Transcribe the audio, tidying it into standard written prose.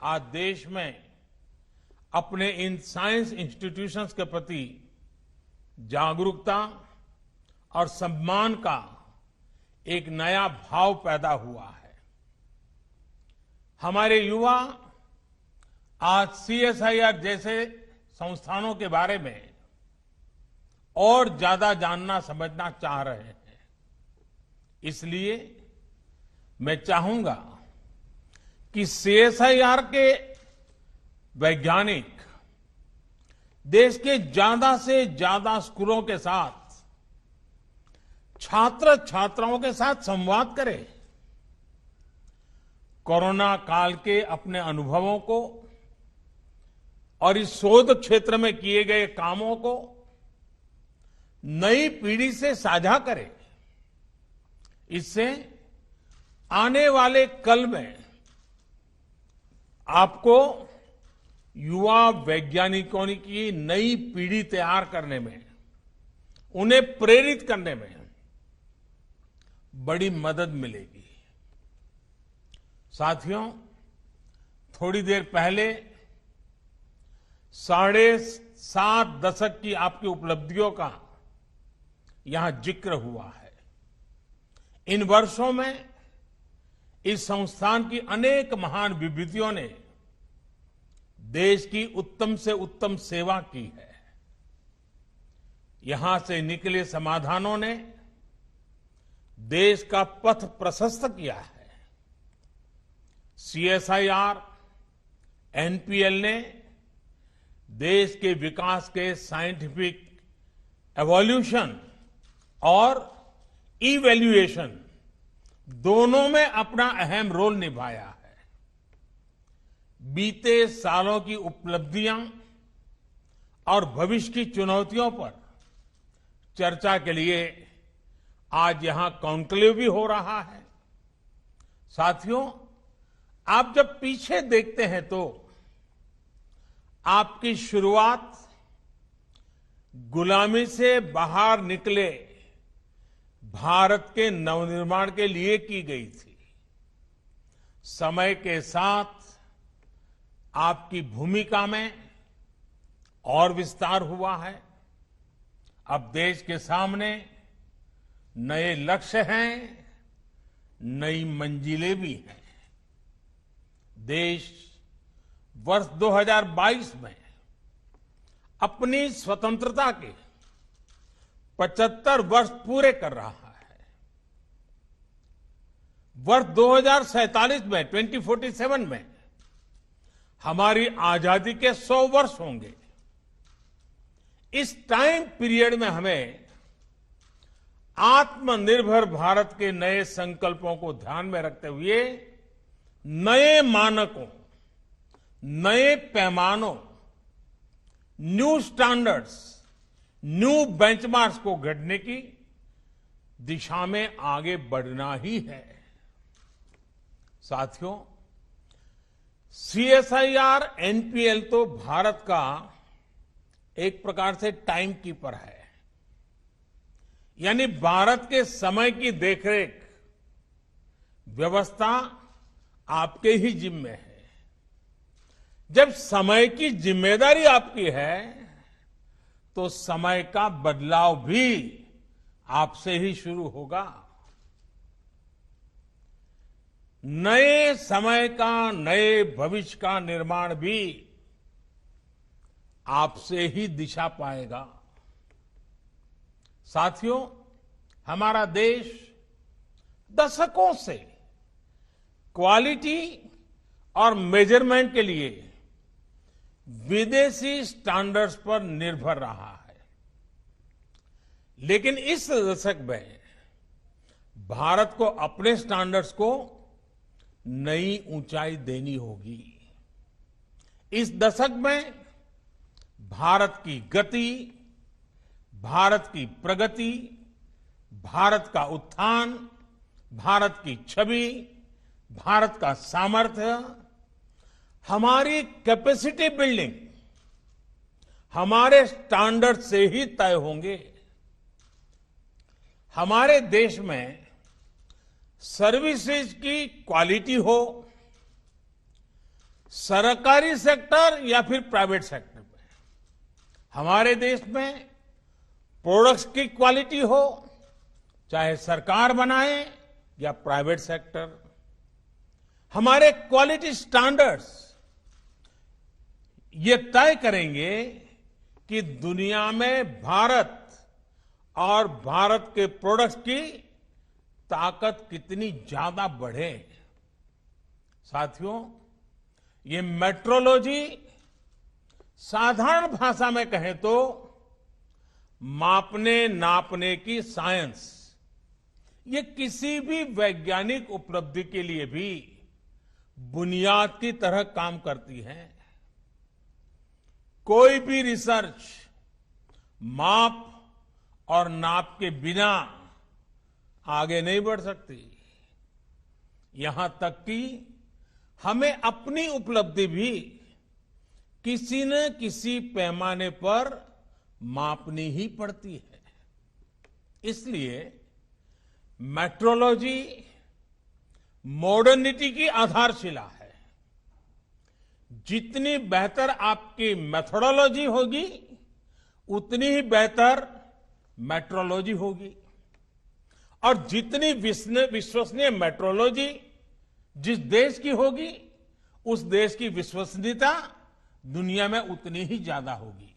आज देश में अपने इन साइंस इंस्टीट्यूशंस के प्रति जागरूकता और सम्मान का एक नया भाव पैदा हुआ है। हमारे युवा आज सीएसआईआर जैसे संस्थानों के बारे में और ज्यादा जानना समझना चाह रहे हैं। इसलिए मैं चाहूंगा कि सीएसआईआर के वैज्ञानिक देश के ज्यादा से ज्यादा स्कूलों के साथ छात्र छात्राओं के साथ संवाद करें, कोरोना काल के अपने अनुभवों को और इस शोध क्षेत्र में किए गए कामों को नई पीढ़ी से साझा करें। इससे आने वाले कल में आपको युवा वैज्ञानिकों की नई पीढ़ी तैयार करने में, उन्हें प्रेरित करने में बड़ी मदद मिलेगी। साथियों, थोड़ी देर पहले 7.5 दशक की आपकी उपलब्धियों का यहां जिक्र हुआ है। इन वर्षों में इस संस्थान की अनेक महान विभूतियों ने देश की उत्तम से उत्तम सेवा की है। यहां से निकले समाधानों ने देश का पथ प्रशस्त किया है। सीएसआईआर, एनपीएल ने देश के विकास के साइंटिफिक एवोल्यूशन और इवैल्यूएशन दोनों में अपना अहम रोल निभाया है। बीते सालों की उपलब्धियां और भविष्य की चुनौतियों पर चर्चा के लिए आज यहां कॉन्क्लेव भी हो रहा है। साथियों, आप जब पीछे देखते हैं तो आपकी शुरुआत गुलामी से बाहर निकले भारत के नवनिर्माण के लिए की गई थी। समय के साथ आपकी भूमिका में और विस्तार हुआ है। अब देश के सामने नए लक्ष्य हैं, नई मंजिलें भी हैं। देश वर्ष 2022 में अपनी स्वतंत्रता के 75 वर्ष पूरे कर रहा है। वर्ष 2047 में 2047 में हमारी आजादी के 100 वर्ष होंगे। इस टाइम पीरियड में हमें आत्मनिर्भर भारत के नए संकल्पों को ध्यान में रखते हुए नए मानकों, नए पैमानों, न्यू स्टैंडर्ड्स, न्यू बेंचमार्क्स को गढ़ने की दिशा में आगे बढ़ना ही है। साथियों, सीएसआईआर एनपीएल तो भारत का एक प्रकार से टाइम कीपर है, यानी भारत के समय की देखरेख व्यवस्था आपके ही जिम्मे है। जब समय की जिम्मेदारी आपकी है तो समय का बदलाव भी आपसे ही शुरू होगा। नए समय का, नए भविष्य का निर्माण भी आपसे ही दिशा पाएगा। साथियों, हमारा देश दशकों से क्वालिटी और मेजरमेंट के लिए विदेशी स्टैंडर्ड्स पर निर्भर रहा है, लेकिन इस दशक में भारत को अपने स्टैंडर्ड्स को नई ऊंचाई देनी होगी। इस दशक में भारत की गति, भारत की प्रगति, भारत का उत्थान, भारत की छवि, भारत का सामर्थ्य, हमारी कैपेसिटी बिल्डिंग हमारे स्टैंडर्ड से ही तय होंगे। हमारे देश में सर्विसेज की क्वालिटी हो, सरकारी सेक्टर या फिर प्राइवेट सेक्टर में, हमारे देश में प्रोडक्ट्स की क्वालिटी हो, चाहे सरकार बनाए या प्राइवेट सेक्टर, हमारे क्वालिटी स्टैंडर्ड्स ये तय करेंगे कि दुनिया में भारत और भारत के प्रोडक्ट्स की ताकत कितनी ज्यादा बढ़े। साथियों, ये मेट्रोलॉजी साधारण भाषा में कहें तो मापने नापने की साइंस, ये किसी भी वैज्ञानिक उपलब्धि के लिए भी बुनियाद की तरह काम करती है। कोई भी रिसर्च माप और नाप के बिना आगे नहीं बढ़ सकती। यहां तक कि हमें अपनी उपलब्धि भी किसी न किसी पैमाने पर मापनी ही पड़ती है। इसलिए मेट्रोलॉजी मॉडर्निटी की आधारशिला है। जितनी बेहतर आपकी मेथोडोलॉजी होगी, उतनी ही बेहतर मेट्रोलॉजी होगी। और जितनी विश्वसनीय मेट्रोलॉजी जिस देश की होगी, उस देश की विश्वसनीयता दुनिया में उतनी ही ज्यादा होगी।